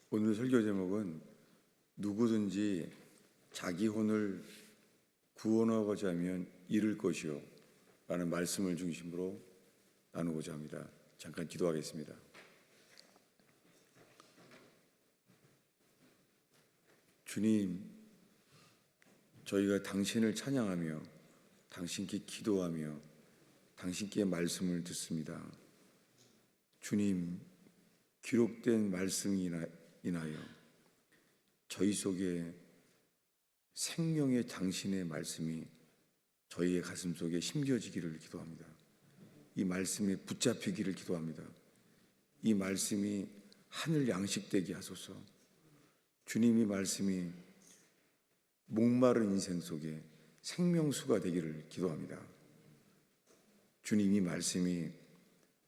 오늘 설교 제목은 누구든지 자기 혼을 구원하고자 하면 잃을 것이요 라는 말씀을 중심으로 나누고자 합니다. 잠깐 기도하겠습니다. 주님, 저희가 당신을 찬양하며 당신께 기도하며 당신께 말씀을 듣습니다. 주님, 기록된 말씀이 인하여 저희 속에 생명의 당신의 말씀이 저희의 가슴 속에 심겨지기를 기도합니다. 이 말씀에 붙잡히기를 기도합니다. 이 말씀이 하늘 양식되게 하소서. 주님이 말씀이 목마른 인생 속에 생명수가 되기를 기도합니다. 주님이 말씀이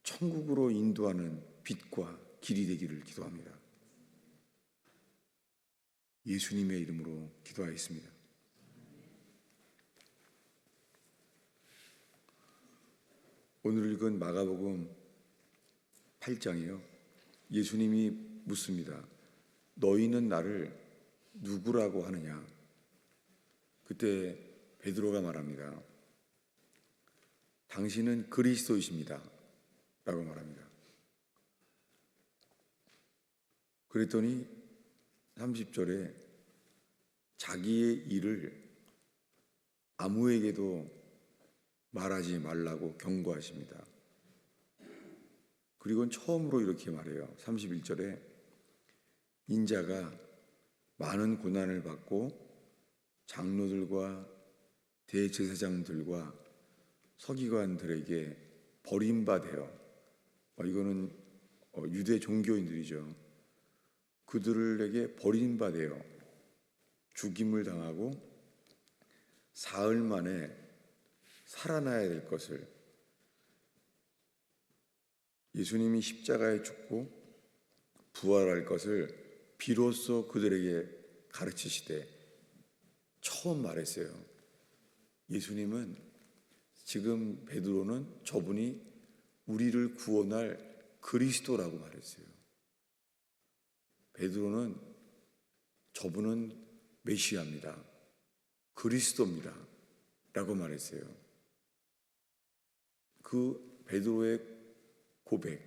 천국으로 인도하는 빛과 길이 되기를 기도합니다. 예수님의 이름으로 기도하였습니다. 오늘 읽은 마가복음 8장이요. 예수님이 묻습니다. 너희는 나를 누구라고 하느냐? 그때 베드로가 말합니다. 당신은 그리스도이십니다. 라고 말합니다. 그랬더니 30절에 자기의 일을 아무에게도 말하지 말라고 경고하십니다. 그리고 처음으로 이렇게 말해요. 31절에 인자가 많은 고난을 받고 장로들과 대제사장들과 서기관들에게 버림받아요. 이거는 유대 종교인들이죠. 그들에게 버림받아요. 죽임을 당하고 사흘 만에 살아나야 될 것을 예수님이 십자가에 죽고 부활할 것을 비로소 그들에게 가르치시되 처음 말했어요. 예수님은 지금 베드로는 저분이 우리를 구원할 그리스도라고 말했어요. 베드로는 저분은 메시아입니다. 그리스도입니다. 라고 말했어요. 그 베드로의 고백,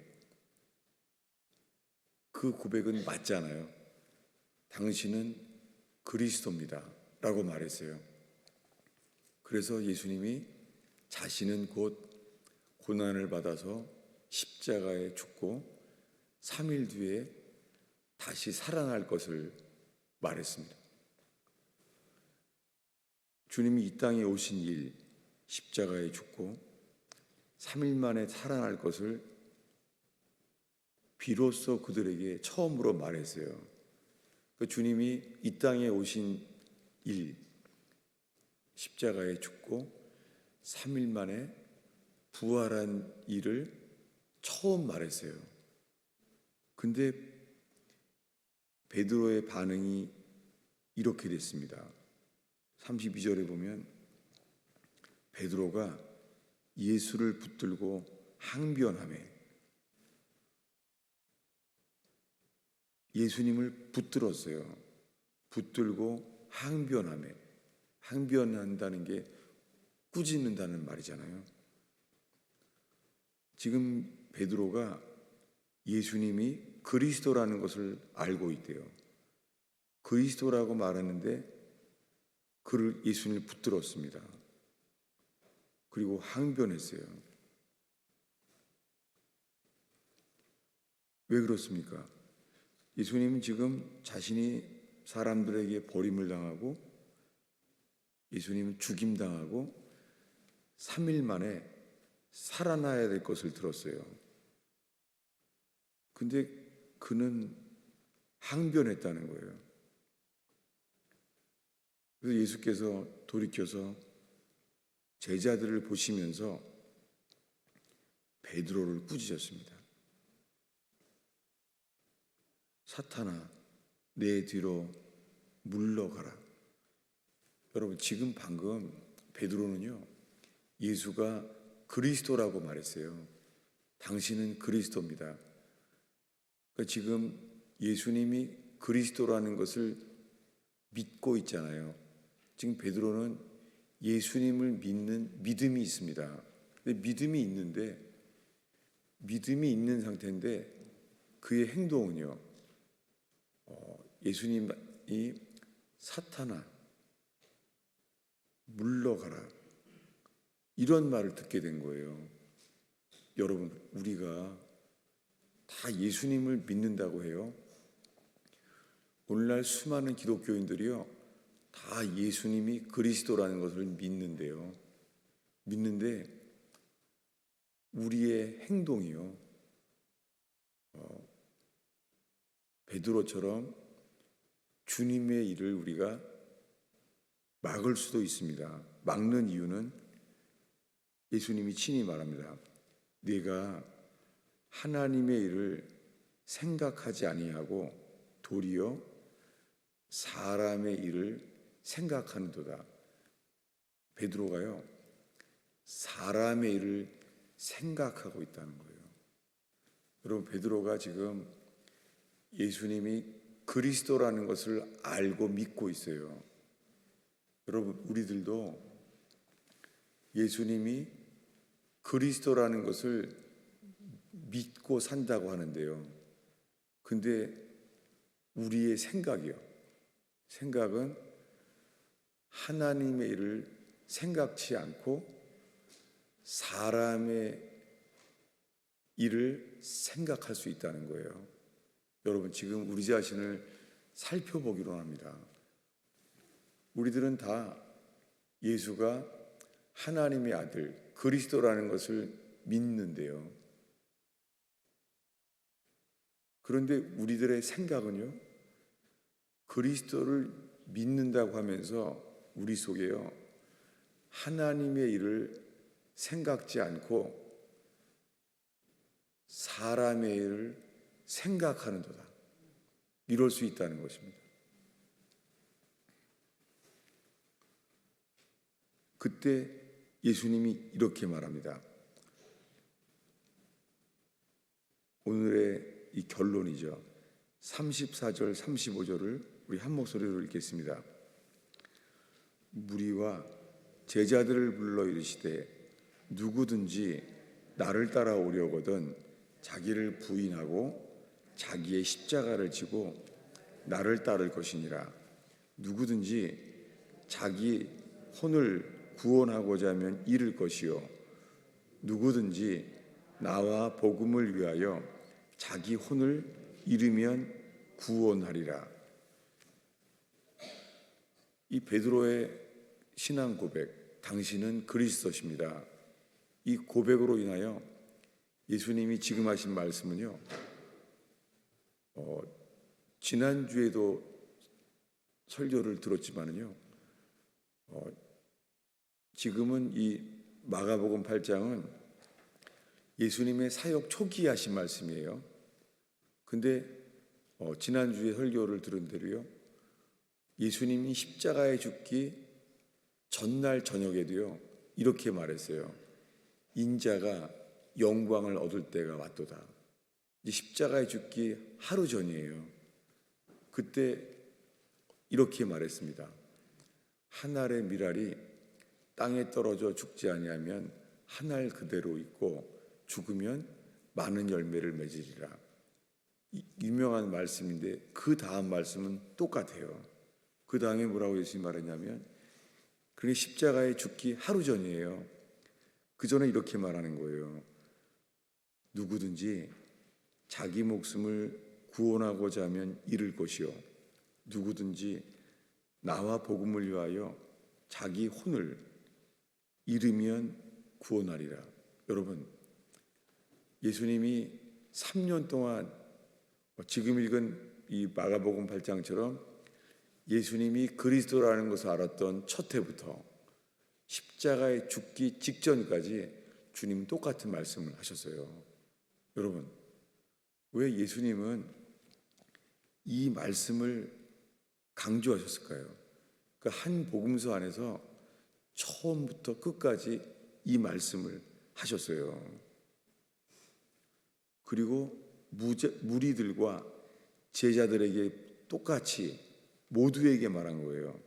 그 고백은 맞잖아요. 당신은 그리스도입니다. 라고 말했어요. 그래서 예수님이 자신은 곧 고난을 받아서 십자가에 죽고 3일 뒤에 다시 살아날 것을 말했습니다. 주님이 이 땅에 오신 일, 십자가에 죽고 3일 만에 살아날 것을 비로소 그들에게 처음으로 말했어요. 주님이 이 땅에 오신 일, 십자가에 죽고 3일 만에 부활한 일을 처음 말했어요. 근데 베드로의 반응이 이렇게 됐습니다. 32절에 보면 베드로가 예수를 붙들고 항변하매 예수님을 붙들었어요. 붙들고 항변하매 항변한다는 게 꾸짖는다는 말이잖아요. 지금 베드로가 예수님이 그리스도라는 것을 알고 있대요. 그리스도라고 말하는데 그를 예수님을 붙들었습니다. 그리고 항변했어요. 왜 그렇습니까? 예수님은 지금 자신이 사람들에게 버림을 당하고 예수님은 죽임당하고 3일 만에 살아나야 될 것을 들었어요. 근데 그는 항변했다는 거예요. 그래서 예수께서 돌이켜서 제자들을 보시면서 베드로를 꾸짖으셨습니다. 사탄아, 내 뒤로 물러가라. 여러분, 지금 방금 베드로는요, 예수가 그리스도라고 말했어요. 당신은 그리스도입니다. 그러니까 지금 예수님이 그리스도라는 것을 믿고 있잖아요. 지금 베드로는 예수님을 믿는 믿음이 있습니다. 근데 믿음이 있는 상태인데 그의 행동은요, 예수님이 사탄아 물러가라 이런 말을 듣게 된 거예요. 여러분, 우리가 다 예수님을 믿는다고 해요. 오늘날 수많은 기독교인들이요, 다 예수님이 그리스도라는 것을 믿는데요. 믿는데 우리의 행동이요, 베드로처럼 주님의 일을 우리가 막을 수도 있습니다. 막는 이유는 예수님이 친히 말합니다. 네가 하나님의 일을 생각하지 아니하고 도리어 사람의 일을 생각하는도다. 베드로가요, 사람의 일을 생각하고 있다는 거예요. 여러분, 베드로가 지금 예수님이 그리스도라는 것을 알고 믿고 있어요. 여러분, 우리들도 예수님이 그리스도라는 것을 믿고 산다고 하는데요. 근데 우리의 생각은 하나님의 일을 생각지 않고 사람의 일을 생각할 수 있다는 거예요. 여러분, 지금 우리 자신을 살펴보기로 합니다. 우리들은 다 예수가 하나님의 아들 그리스도라는 것을 믿는데요. 그런데 우리들의 생각은요, 그리스도를 믿는다고 하면서 우리 속에요, 하나님의 일을 생각지 않고 사람의 일을 생각하는도다. 이럴 수 있다는 것입니다. 그때 예수님이 이렇게 말합니다. 오늘의 이 결론이죠. 34절 35절을 우리 한 목소리로 읽겠습니다. 무리와 제자들을 불러 이르시되 누구든지 나를 따라오려거든 자기를 부인하고 자기의 십자가를 지고 나를 따를 것이니라. 누구든지 자기 혼을 구원하고자 하면 잃을 것이요 누구든지 나와 복음을 위하여 자기 혼을 잃으면 구원하리라. 이 베드로의 신앙 고백, 당신은 그리스도십니다. 이 고백으로 인하여 예수님이 지금 하신 말씀은요, 지난주에도 설교를 들었지만은요, 지금은 이 마가복음 8장은 예수님의 사역 초기에 하신 말씀이에요. 근데 지난주에 설교를 들은 대로요, 예수님이 십자가에 죽기 전날 저녁에도요 이렇게 말했어요. 인자가 영광을 얻을 때가 왔도다. 십자가에 죽기 하루 전이에요. 그때 이렇게 말했습니다. 한 알의 밀알이 땅에 떨어져 죽지 아니하면 한 알 그대로 있고 죽으면 많은 열매를 맺으리라. 유명한 말씀인데 그 다음 말씀은 똑같아요. 그 다음에 뭐라고 예수님이 말했냐면, 그게 십자가에 죽기 하루 전이에요. 그 전에 이렇게 말하는 거예요. 누구든지 자기 목숨을 구원하고자 하면 잃을 것이요 누구든지 나와 복음을 위하여 자기 혼을 잃으면 구원하리라. 여러분, 예수님이 3년 동안 지금 읽은 이 마가복음 8장처럼 예수님이 그리스도라는 것을 알았던 첫 해부터 십자가에 죽기 직전까지 주님 똑같은 말씀을 하셨어요. 여러분, 왜 예수님은 이 말씀을 강조하셨을까요? 그 한 복음서 안에서 처음부터 끝까지 이 말씀을 하셨어요. 그리고 무리들과 제자들에게 똑같이 모두에게 말한 거예요.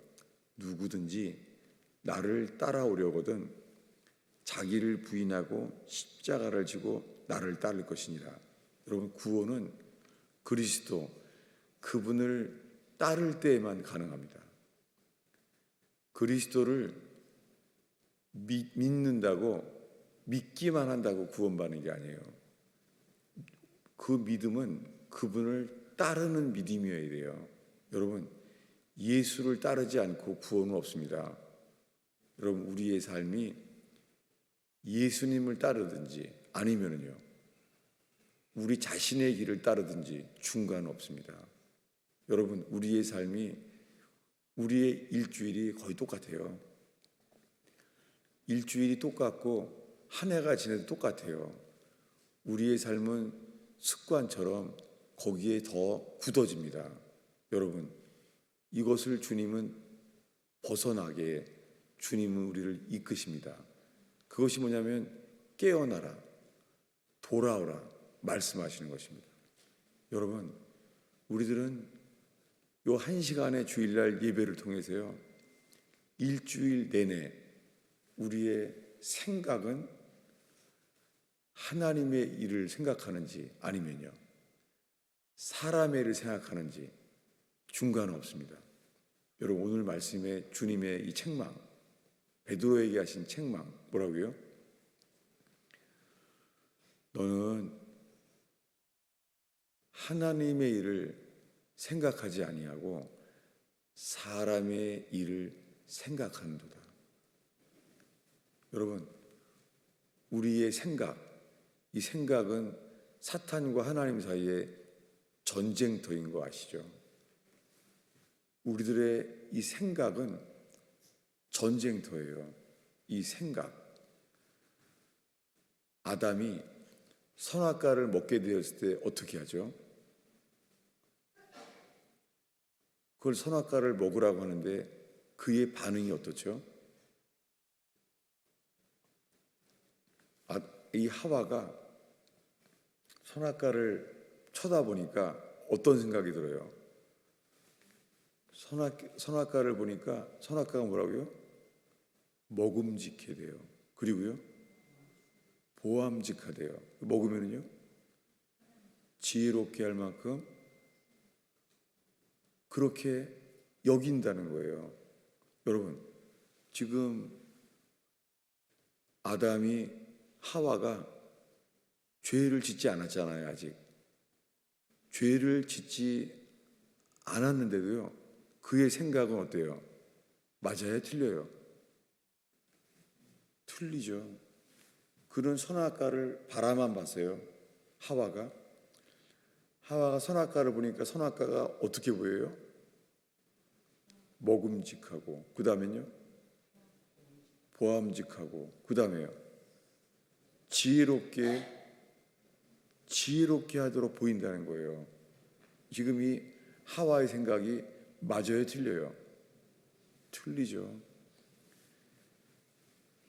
누구든지 나를 따라오려거든 자기를 부인하고 십자가를 지고 나를 따를 것이니라. 여러분, 구원은 그리스도, 그분을 따를 때에만 가능합니다. 그리스도를 믿는다고, 믿기만 한다고 구원받는 게 아니에요. 그 믿음은 그분을 따르는 믿음이어야 돼요. 여러분, 예수를 따르지 않고 구원은 없습니다. 여러분, 우리의 삶이 예수님을 따르든지 아니면은요, 우리 자신의 길을 따르든지 중간 없습니다. 여러분, 우리의 삶이, 우리의 일주일이 거의 똑같아요. 일주일이 똑같고 한 해가 지내도 똑같아요. 우리의 삶은 습관처럼 거기에 더 굳어집니다. 여러분, 이것을 주님은 벗어나게 주님은 우리를 이끄십니다. 그것이 뭐냐면 깨어나라, 돌아오라 말씀하시는 것입니다. 여러분, 우리들은 요 1시간의 주일날 예배를 통해서요, 일주일 내내 우리의 생각은 하나님의 일을 생각하는지 아니면요 사람의 일을 생각하는지 중간은 없습니다. 여러분, 오늘 말씀에 주님의 이 책망, 베드로에게 하신 책망 뭐라고요? 너는 하나님의 일을 생각하지 아니하고 사람의 일을 생각하는도다. 여러분, 우리의 생각, 이 생각은 사탄과 하나님 사이의 전쟁터인 거 아시죠? 우리들의 이 생각은 전쟁터예요. 이 생각. 아담이 선악과를 먹게 되었을 때 어떻게 하죠? 그걸 선악과를 먹으라고 하는데 그의 반응이 어떻죠? 이 하와가 선악과를 쳐다보니까 어떤 생각이 들어요? 선악과를 보니까 선악과가 뭐라고요? 먹음직하대요. 그리고요, 보암직하대요. 먹으면요, 지혜롭게 할 만큼 그렇게 여긴다는 거예요. 여러분, 지금 아담이, 하와가 죄를 짓지 않았잖아요. 아직 죄를 짓지 않았는데도요, 그의 생각은 어때요? 맞아요? 틀려요? 틀리죠. 그는 선악과를 바라만 봤어요. 하와가 선악과를 보니까 선악과가 어떻게 보여요? 먹음직하고, 그 다음에는요, 보암직하고, 그 다음에요, 지혜롭게 하도록 보인다는 거예요. 지금 이 하와의 생각이 맞아요? 틀려요? 틀리죠.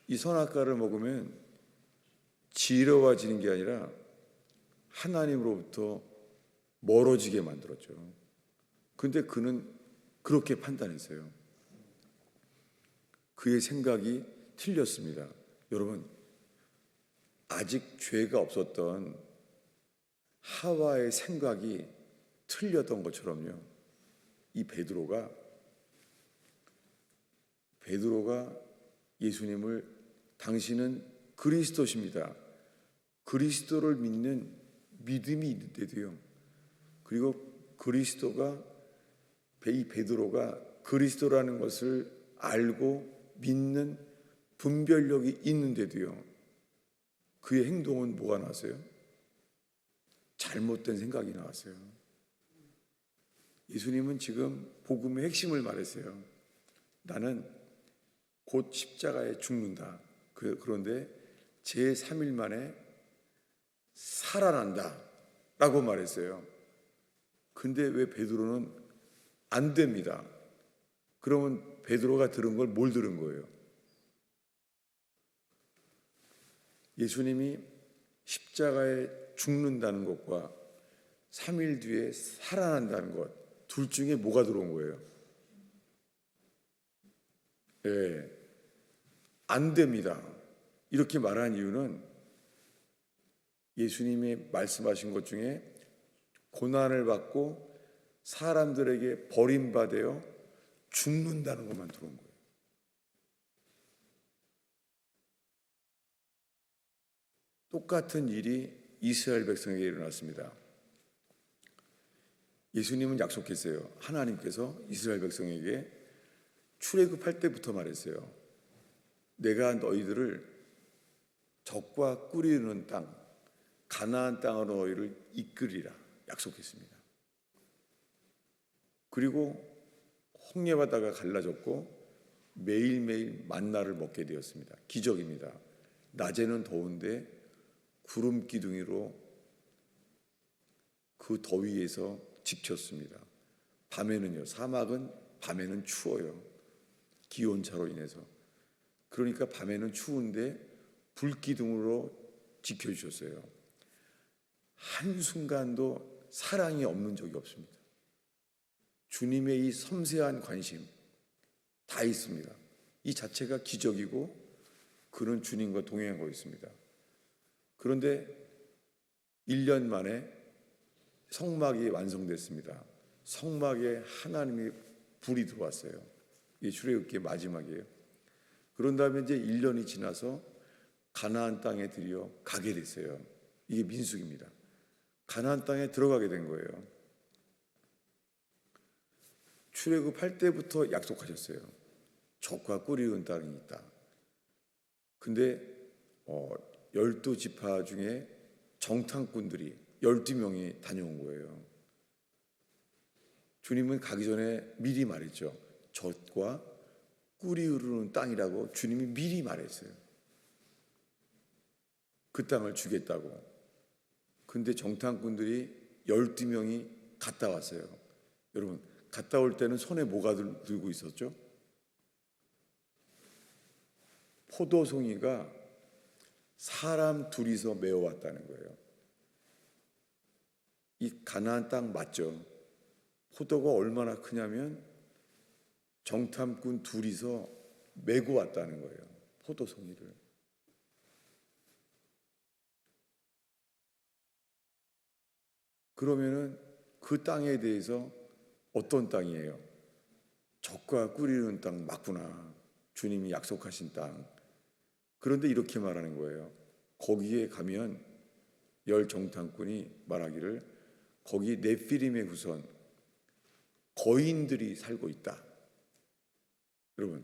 이 선악과를 먹으면 지혜로워지는 게 아니라 하나님으로부터 멀어지게 만들었죠. 근데 그는 그렇게 판단했어요. 그의 생각이 틀렸습니다. 여러분, 아직 죄가 없었던 하와의 생각이 틀렸던 것처럼요, 이 베드로가 예수님을 당신은 그리스도십니다, 그리스도를 믿는 믿음이 있는데도요, 그리고 이 베드로가 그리스도라는 것을 알고 믿는 분별력이 있는데도요, 그의 행동은 뭐가 나왔어요? 잘못된 생각이 나왔어요. 예수님은 지금 복음의 핵심을 말했어요. 나는 곧 십자가에 죽는다. 그런데 제3일 만에 살아난다 라고 말했어요. 근데 왜 베드로는 안 됩니다. 그러면 베드로가 들은 걸 뭘 들은 거예요? 예수님이 십자가에 죽는다는 것과 3일 뒤에 살아난다는 것, 둘 중에 뭐가 들어온 거예요? 예, 안 됩니다. 이렇게 말한 이유는 예수님이 말씀하신 것 중에 고난을 받고 사람들에게 버림받아 죽는다는 것만 들어온 거예요. 똑같은 일이 이스라엘 백성에게 일어났습니다. 예수님은 약속했어요. 하나님께서 이스라엘 백성에게 출애굽할 때부터 말했어요. 내가 너희들을 적과 꿀이 흐르는 땅, 가나안 땅으로 너희를 이끌리라 약속했습니다. 그리고 홍해바다가 갈라졌고 매일매일 만나를 먹게 되었습니다. 기적입니다. 낮에는 더운데 구름 기둥으로 그 더위에서 지켰습니다. 밤에는요, 사막은 밤에는 추워요. 기온차로 인해서. 그러니까 밤에는 추운데 불기둥으로 지켜주셨어요. 한순간도 사랑이 없는 적이 없습니다. 주님의 이 섬세한 관심 다 있습니다. 이 자체가 기적이고 그는 주님과 동행하고 있습니다. 그런데 1년 만에 성막이 완성됐습니다. 성막에 하나님의 불이 들어왔어요. 이게 출애굽기의 마지막이에요. 그런 다음에 이제 1년이 지나서 가나안 땅에 들여 가게 됐어요. 이게 민수기입니다. 가나안 땅에 들어가게 된 거예요. 출애굽할 때부터 약속하셨어요. 젖과 꿀이 흐르는 땅이 있다. 근데 12지파 중에 정탐꾼들이 12명이 다녀온 거예요. 주님은 가기 전에 미리 말했죠. 젖과 꿀이 흐르는 땅이라고 주님이 미리 말했어요. 그 땅을 주겠다고. 근데 정탐꾼들이 12명이 갔다 왔어요. 여러분, 갔다 올 때는 손에 뭐가 들고 있었죠? 포도송이가 사람 둘이서 메어왔다는 거예요. 이 가나안 땅 맞죠? 포도가 얼마나 크냐면 정탐꾼 둘이서 메고 왔다는 거예요. 포도송이를. 그러면은 그 땅에 대해서 어떤 땅이에요? 젖과 꿀이 흐르는 땅 맞구나. 주님이 약속하신 땅. 그런데 이렇게 말하는 거예요. 거기에 가면 열 정탐꾼이 말하기를 거기 네피림의 후손 거인들이 살고 있다. 여러분,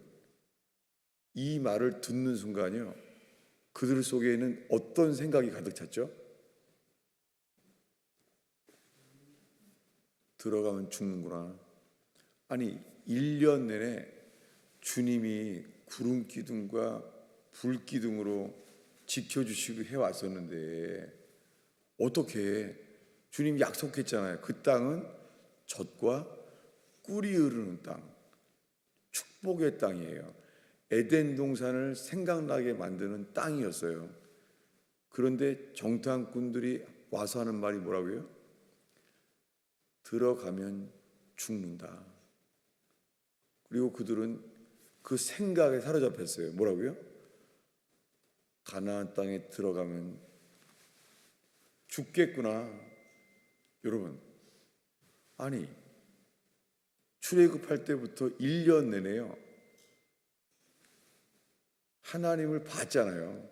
이 말을 듣는 순간요, 그들 속에는 어떤 생각이 가득 찼죠? 들어가면 죽는구나. 아니, 1년 내내 주님이 구름 기둥과 불 기둥으로 지켜주시고 해왔었는데 어떻게 주님이 약속했잖아요. 그 땅은 젖과 꿀이 흐르는 땅, 축복의 땅이에요. 에덴 동산을 생각나게 만드는 땅이었어요. 그런데 정탐꾼들이 와서 하는 말이 뭐라고요? 들어가면 죽는다. 그리고 그들은 그 생각에 사로잡혔어요. 뭐라고요? 가나안 땅에 들어가면 죽겠구나. 여러분, 아니 출애굽할 때부터 1년 내내요 하나님을 봤잖아요.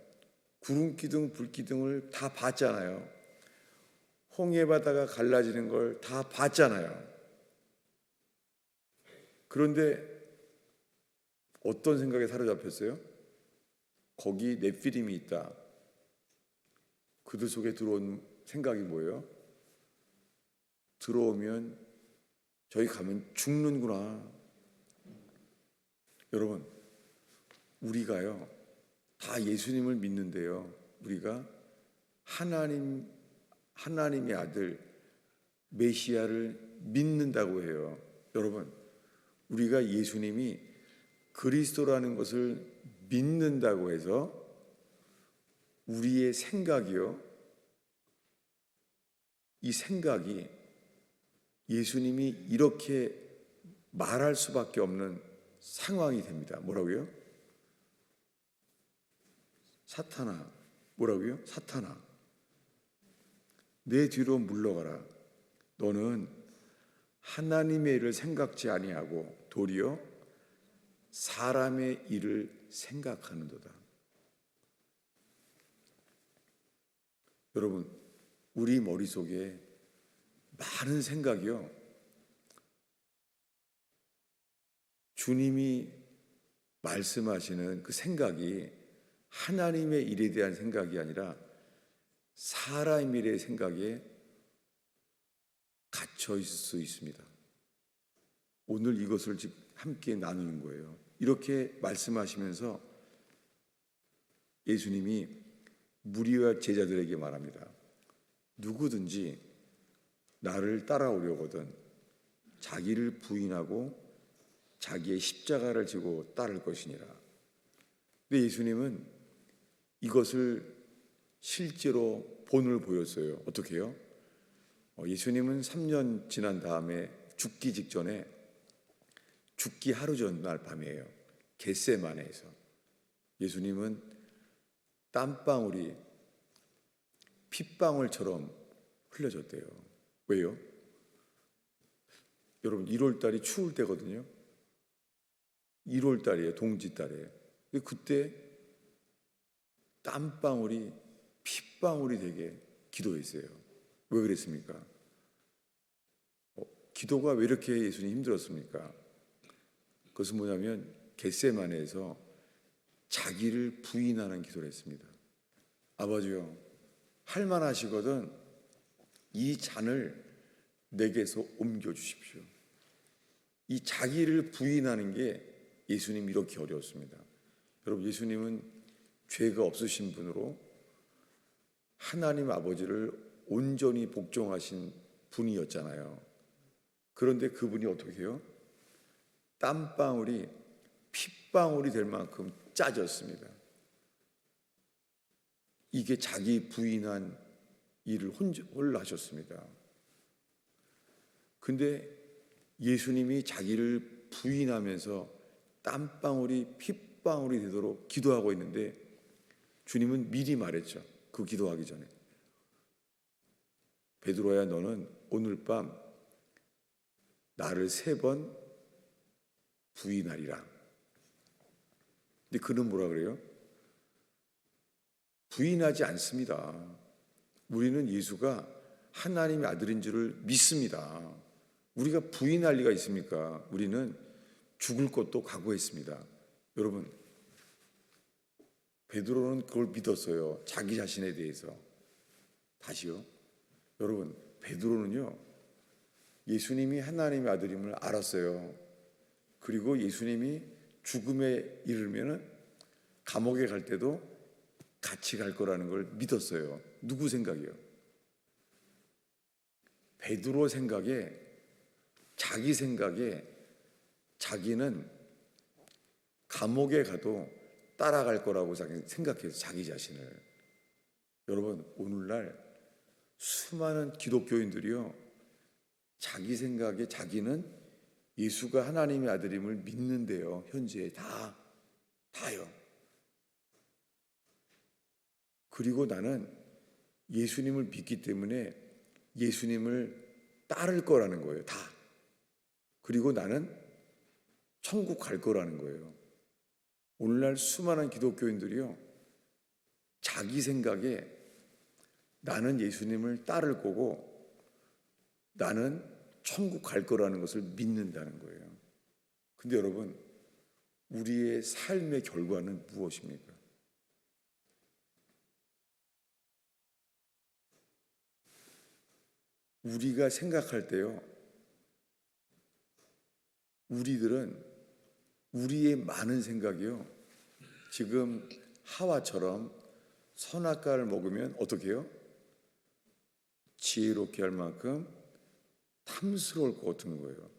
구름 기둥, 불 기둥을 다 봤잖아요. 홍해 바다가 갈라지는 걸 다 봤잖아요. 그런데 어떤 생각에 사로잡혔어요? 거기 네피림이 있다. 그들 속에 들어온 생각이 뭐예요? 들어오면 저희 가면 죽는구나. 여러분, 우리가요 다 예수님을 믿는데요, 우리가 하나님의 아들 메시아를 믿는다고 해요. 여러분, 우리가 예수님이 그리스도라는 것을 믿는다고 해서 우리의 생각이요, 이 생각이 예수님이 이렇게 말할 수밖에 없는 상황이 됩니다. 뭐라고요? 사탄아, 뭐라고요? 사탄아, 내 뒤로 물러가라. 너는 하나님의 일을 생각지 아니하고 도리어 사람의 일을 생각하는도다. 여러분, 우리 머릿속에 많은 생각이요, 주님이 말씀하시는 그 생각이 하나님의 일에 대한 생각이 아니라 사람의 일의 생각에 갇혀 있을 수 있습니다. 오늘 이것을 지금 함께 나누는 거예요. 이렇게 말씀하시면서 예수님이 무리와 제자들에게 말합니다. 누구든지 나를 따라오려거든 자기를 부인하고 자기의 십자가를 지고 따를 것이니라. 근데 예수님은 이것을 실제로 본을 보였어요. 어떻게 해요? 예수님은 3년 지난 다음에 죽기 직전에, 죽기 하루 전날 밤이에요. 겟세마네에서 예수님은 땀방울이 핏방울처럼 흘려졌대요. 왜요? 여러분, 1월달이 추울 때거든요. 1월달이에요. 동지달에. 그때 땀방울이 핏방울이 되게 기도했어요. 왜 그랬습니까? 기도가 왜 이렇게 예수님 힘들었습니까? 그것은 뭐냐면 겟세마네에서 자기를 부인하는 기도를 했습니다. 아버지요, 할만하시거든 이 잔을 내게서 옮겨주십시오. 이 자기를 부인하는 게 예수님 이렇게 어려웠습니다. 여러분, 예수님은 죄가 없으신 분으로 하나님 아버지를 온전히 복종하신 분이었잖아요. 그런데 그분이 어떻게 해요? 땀방울이 핏방울이 될 만큼 짜졌습니다. 이게 자기 부인한 일을 홀로 하셨습니다. 근데 예수님이 자기를 부인하면서 땀방울이 핏방울이 되도록 기도하고 있는데 주님은 미리 말했죠. 그 기도하기 전에. 베드로야, 너는 오늘 밤 나를 3번 부인하리라. 근데 그는 뭐라 그래요? 부인하지 않습니다. 우리는 예수가 하나님의 아들인 줄을 믿습니다. 우리가 부인할 리가 있습니까? 우리는 죽을 것도 각오했습니다. 여러분, 베드로는 그걸 믿었어요. 자기 자신에 대해서. 다시요. 여러분, 베드로는요, 예수님이 하나님의 아들임을 알았어요. 그리고 예수님이 죽음에 이르면은 감옥에 갈 때도 같이 갈 거라는 걸 믿었어요. 누구 생각이요? 베드로 생각에, 자기 생각에 자기는 감옥에 가도 따라갈 거라고 생각해서 자기 자신을. 여러분, 오늘날 수많은 기독교인들이요, 자기 생각에 자기는 예수가 하나님의 아들임을 믿는데요. 현재 다요. 그리고 나는 예수님을 믿기 때문에 예수님을 따를 거라는 거예요. 다. 그리고 나는 천국 갈 거라는 거예요. 오늘날 수많은 기독교인들이요, 자기 생각에 나는 예수님을 따를 거고 나는 천국 갈 거라는 것을 믿는다는 거예요. 근데 여러분, 우리의 삶의 결과는 무엇입니까? 우리가 생각할 때요, 우리들은 우리의 많은 생각이요, 지금 하와처럼 선악과를 먹으면 어떻게 해요? 지혜롭게 할 만큼 탐스러울 것 같은 거예요.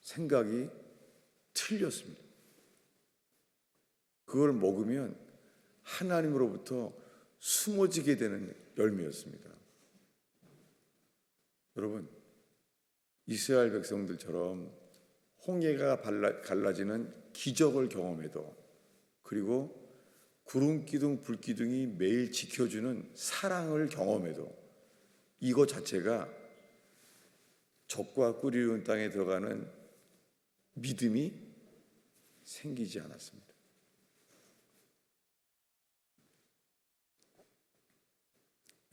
생각이 틀렸습니다. 그걸 먹으면 하나님으로부터 숨어지게 되는 열매였습니다. 여러분, 이스라엘 백성들처럼 홍해가 갈라지는 기적을 경험해도, 그리고 구름 기둥 불 기둥이 매일 지켜주는 사랑을 경험해도 이것 자체가 적과 꿀이 이룬 땅에 들어가는 믿음이 생기지 않았습니다.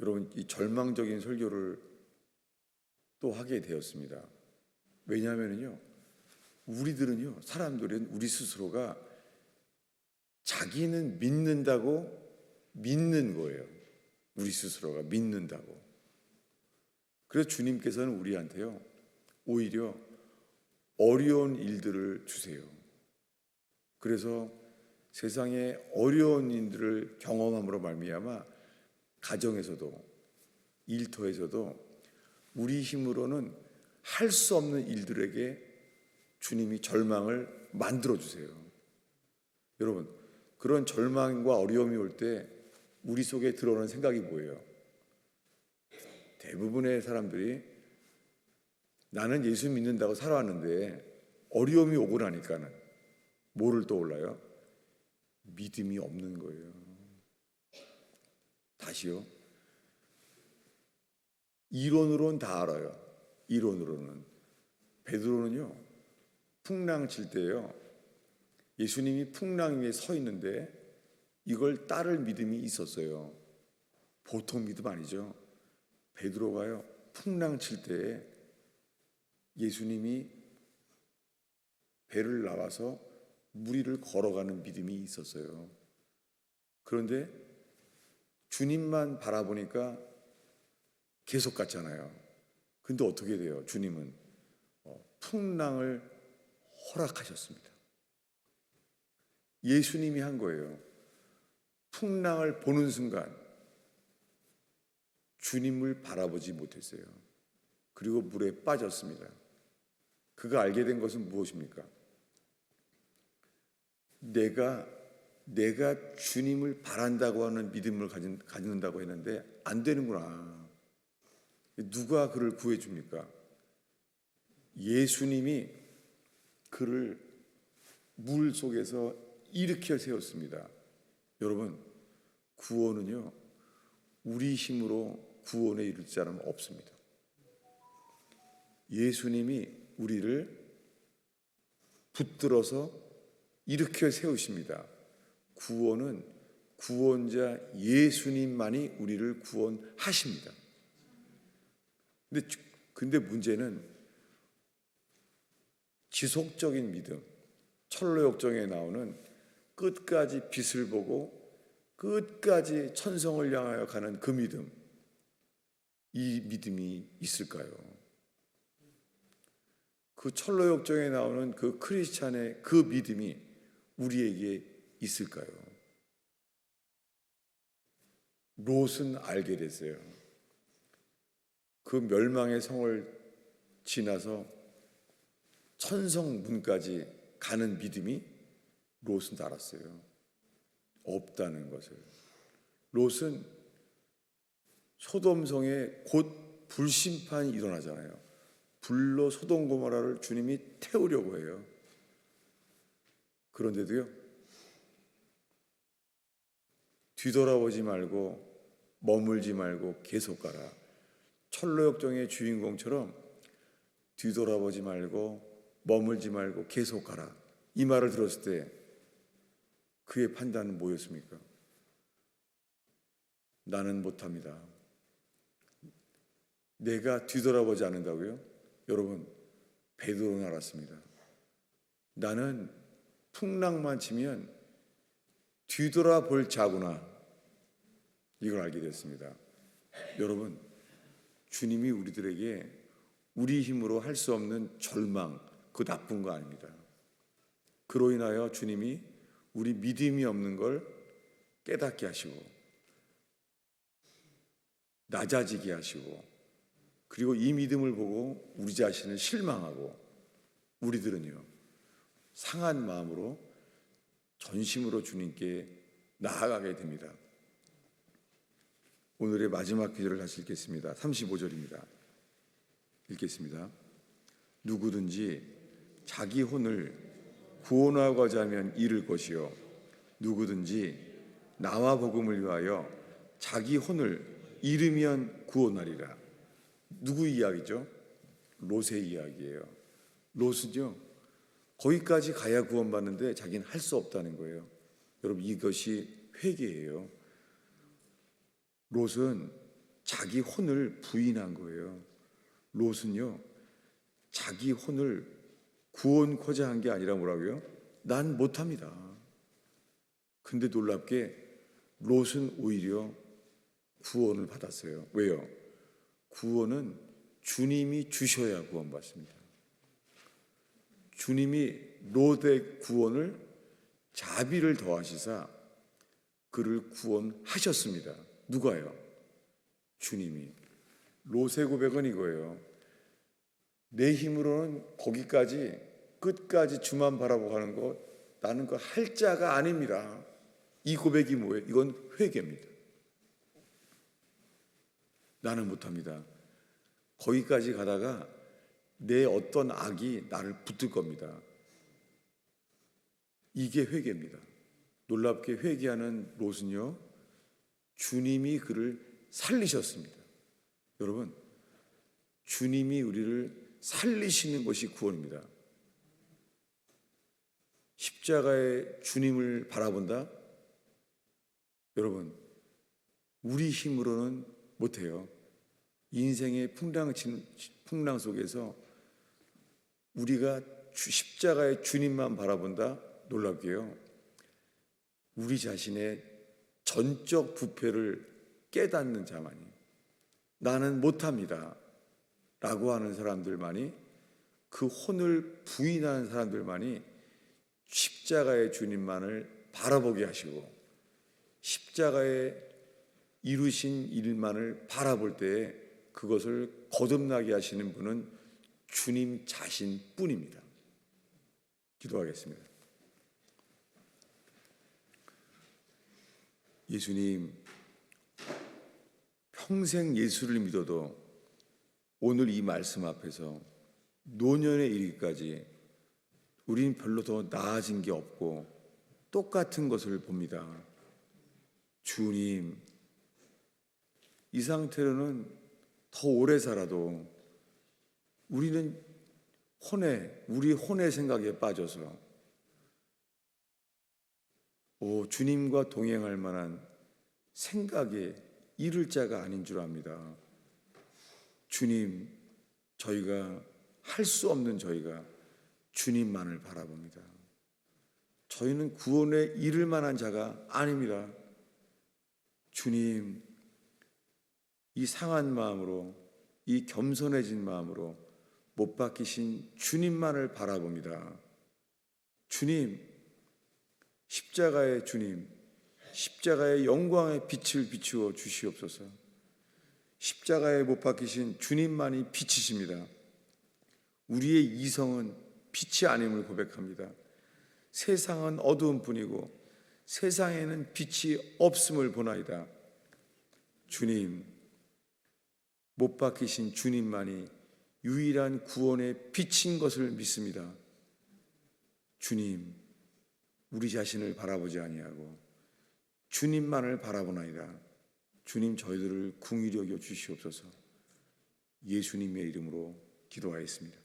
여러분, 이 절망적인 설교를 또 하게 되었습니다. 왜냐하면요, 우리들은요, 사람들은 우리 스스로가 자기는 믿는다고 믿는 거예요. 우리 스스로가 믿는다고. 그래서 주님께서는 우리한테요, 오히려 어려운 일들을 주세요. 그래서 세상에 어려운 일들을 경험함으로 말미암아 가정에서도 일터에서도 우리 힘으로는 할 수 없는 일들에게 주님이 절망을 만들어 주세요. 여러분, 그런 절망과 어려움이 올 때 우리 속에 들어오는 생각이 뭐예요? 대부분의 사람들이 나는 예수 믿는다고 살아왔는데 어려움이 오고 나니까는 뭐를 떠올라요? 믿음이 없는 거예요. 다시요. 이론으로는 다 알아요. 이론으로는. 베드로는요, 풍랑 칠 때요, 예수님이 풍랑 위에 서 있는데 이걸 따를 믿음이 있었어요. 보통 믿음 아니죠. 베드로가요, 풍랑 칠 때에 예수님이 배를 나와서 물 위를 걸어가는 믿음이 있었어요. 그런데 주님만 바라보니까 계속 갔잖아요. 근데 어떻게 돼요? 주님은 풍랑을 허락하셨습니다. 예수님이 한 거예요. 풍랑을 보는 순간 주님을 바라보지 못했어요. 그리고 물에 빠졌습니다. 그가 알게 된 것은 무엇입니까? 내가 주님을 바란다고 하는 믿음을 갖는다고 했는데 안 되는구나. 누가 그를 구해줍니까? 예수님이 그를 물 속에서 일으켜 세웠습니다. 여러분, 구원은요, 우리 힘으로 구원에 이를 자는 없습니다. 예수님이 우리를 붙들어서 일으켜 세우십니다. 구원은 구원자 예수님만이 우리를 구원하십니다. 근데 문제는 지속적인 믿음, 철로역정에 나오는 끝까지 빛을 보고 끝까지 천성을 향하여 가는 그 믿음, 이 믿음이 있을까요? 그 철로역정에 나오는 그 크리스찬의 그 믿음이 우리에게 있을까요? 롯은 알게 됐어요. 그 멸망의 성을 지나서 천성문까지 가는 믿음이 롯은 알았어요. 없다는 것을. 롯은 소돔성에 곧 불심판이 일어나잖아요. 불로 소돔 고모라를 주님이 태우려고 해요. 그런데도요, 뒤돌아보지 말고 머물지 말고 계속 가라. 철로역정의 주인공처럼 뒤돌아보지 말고 머물지 말고 계속 가라. 이 말을 들었을 때 그의 판단은 뭐였습니까? 나는 못합니다. 내가 뒤돌아보지 않는다고요? 여러분, 베드로는 알았습니다. 나는 풍랑만 치면 뒤돌아볼 자구나. 이걸 알게 됐습니다. 여러분, 주님이 우리들에게 우리 힘으로 할 수 없는 절망, 그 나쁜 거 아닙니다. 그로 인하여 주님이 우리 믿음이 없는 걸 깨닫게 하시고 낮아지게 하시고, 그리고 이 믿음을 보고 우리 자신을 실망하고 우리들은요, 상한 마음으로 전심으로 주님께 나아가게 됩니다. 오늘의 마지막 기절을 다시 읽겠습니다. 35절입니다. 읽겠습니다. 누구든지 자기 혼을 구원하고자 하면 잃을 것이요 누구든지 나와 복음을 위하여 자기 혼을 잃으면 구원하리라. 누구 이야기죠? 롯의 이야기예요. 롯은요, 거기까지 가야 구원받는데 자기는 할 수 없다는 거예요. 여러분, 이것이 회개예요. 롯은 자기 혼을 부인한 거예요. 롯은요, 자기 혼을 구원코자 한 게 아니라 뭐라고요? 난 못합니다. 근데 놀랍게 롯은 오히려 구원을 받았어요. 왜요? 구원은 주님이 주셔야 구원받습니다. 주님이 롯의 구원을 자비를 더하시사 그를 구원하셨습니다. 누가요? 주님이. 롯의 고백은 이거예요. 내 힘으로는 거기까지 끝까지 주만 바라보고 하는 것, 나는 그 할 자가 아닙니다. 이 고백이 뭐예요? 이건 회개입니다. 나는 못합니다. 거기까지 가다가 내 어떤 악이 나를 붙들 겁니다. 이게 회개입니다. 놀랍게 회개하는 롯은요, 주님이 그를 살리셨습니다. 여러분, 주님이 우리를 살리시는 것이 구원입니다. 십자가의 주님을 바라본다? 여러분, 우리 힘으로는 못해요. 인생의 풍랑 속에서 우리가 십자가의 주님만 바라본다? 놀랍게요, 우리 자신의 전적 부패를 깨닫는 자만이, 나는 못합니다 라고 하는 사람들만이, 그 혼을 부인하는 사람들만이 십자가의 주님만을 바라보게 하시고 십자가에 이루신 일만을 바라볼 때에 그것을 거듭나게 하시는 분은 주님 자신뿐입니다. 기도하겠습니다. 예수님, 평생 예수를 믿어도 오늘 이 말씀 앞에서 노년에 이르기까지 우린 별로 더 나아진 게 없고 똑같은 것을 봅니다. 주님, 이 상태로는 더 오래 살아도 우리는 우리 혼의 생각에 빠져서 주님과 동행할 만한 생각에 이를 자가 아닌 줄 압니다. 주님, 저희가 할 수 없는 저희가 주님만을 바라봅니다. 저희는 구원에 이를 만한 자가 아닙니다. 주님, 이 상한 마음으로, 이 겸손해진 마음으로 못 박히신 주님만을 바라봅니다. 주님, 십자가의 주님, 십자가의 영광의 빛을 비추어 주시옵소서. 십자가에 못 박히신 주님만이 빛이십니다. 우리의 이성은 빛이 아님을 고백합니다. 세상은 어두운 뿐이고 세상에는 빛이 없음을 보나이다. 주님, 못 박히신 주님만이 유일한 구원의 빛인 것을 믿습니다. 주님, 우리 자신을 바라보지 아니하고 주님만을 바라보나이다. 주님, 저희들을 긍휼히 여겨 주시옵소서. 예수님의 이름으로 기도하였습니다.